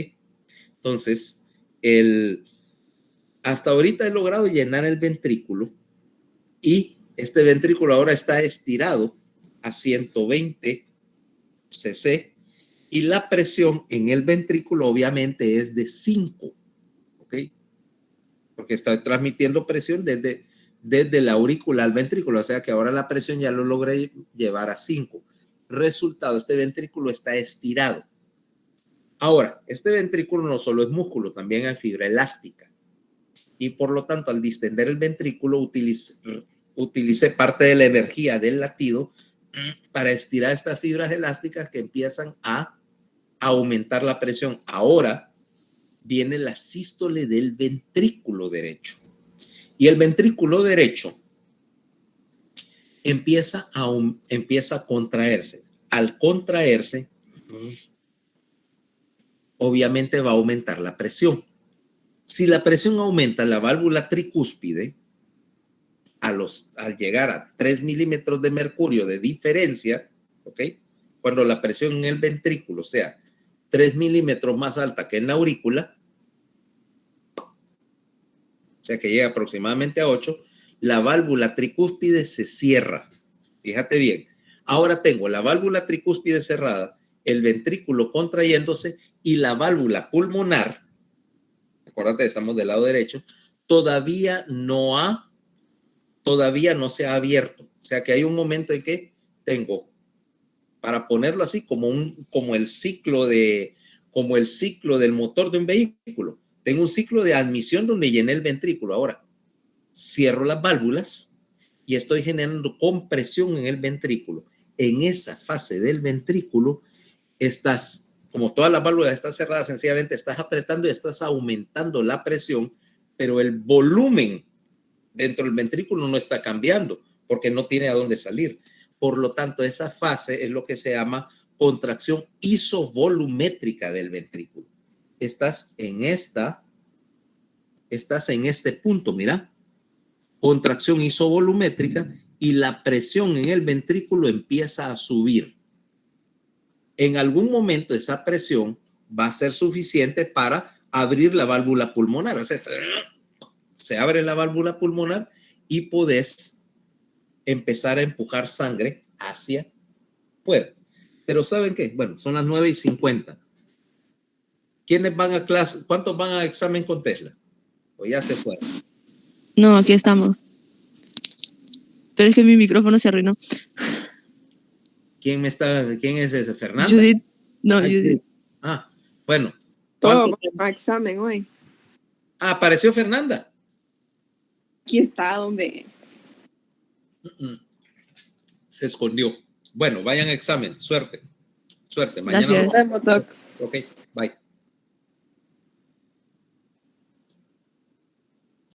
Entonces, hasta ahorita he logrado llenar el ventrículo y este ventrículo ahora está estirado a 120 cc y la presión en el ventrículo obviamente es de 5, ¿ok? Porque está transmitiendo presión desde la aurícula al ventrículo, o sea que ahora la presión ya lo logré llevar a 5. Resultado, este ventrículo está estirado. Ahora, este ventrículo no solo es músculo, también hay fibra elástica. Y por lo tanto, al distender el ventrículo, utilicé parte de la energía del latido para estirar estas fibras elásticas que empiezan a aumentar la presión. Ahora viene la sístole del ventrículo derecho. Y el ventrículo derecho empieza a contraerse. Al contraerse, obviamente va a aumentar la presión. Si la presión aumenta, la válvula tricúspide, al llegar a 3 milímetros de mercurio de diferencia, ¿ok? Cuando la presión en el ventrículo sea 3 milímetros más alta que en la aurícula, o sea que llega aproximadamente a 8, la válvula tricúspide se cierra. Fíjate bien. Ahora tengo la válvula tricúspide cerrada, el ventrículo contrayéndose y la válvula pulmonar, acuérdate, estamos del lado derecho, todavía no se ha abierto. O sea que hay un momento en que tengo, para ponerlo así, como el ciclo del motor de un vehículo. Tengo un ciclo de admisión donde llené el ventrículo. Ahora cierro las válvulas y estoy generando compresión en el ventrículo. En esa fase del ventrículo estás, como todas las válvulas están cerradas, sencillamente estás apretando y estás aumentando la presión, pero el volumen dentro del ventrículo no está cambiando porque no tiene a dónde salir. Por lo tanto, esa fase es lo que se llama contracción isovolumétrica del ventrículo. Estás en este punto, mira, contracción isovolumétrica y la presión en el ventrículo empieza a subir. En algún momento esa presión va a ser suficiente para abrir la válvula pulmonar. O sea, se abre la válvula pulmonar y podés empezar a empujar sangre hacia fuera. Pero ¿saben qué? Bueno, son las 9:50. ¿Quiénes van a clase? ¿Cuántos van a examen con Tesla? ¿O ya se fueron? No, aquí estamos. Pero es que mi micrófono se arruinó. ¿Quién es ese? ¿Fernanda? Judith. No, Judith. Ah, bueno. Todo para examen hoy. Ah, apareció Fernanda. Aquí está, donde se escondió. Bueno, vayan a examen. Suerte. Mañana Gracias. nos vemos, Doc. Ok, bye.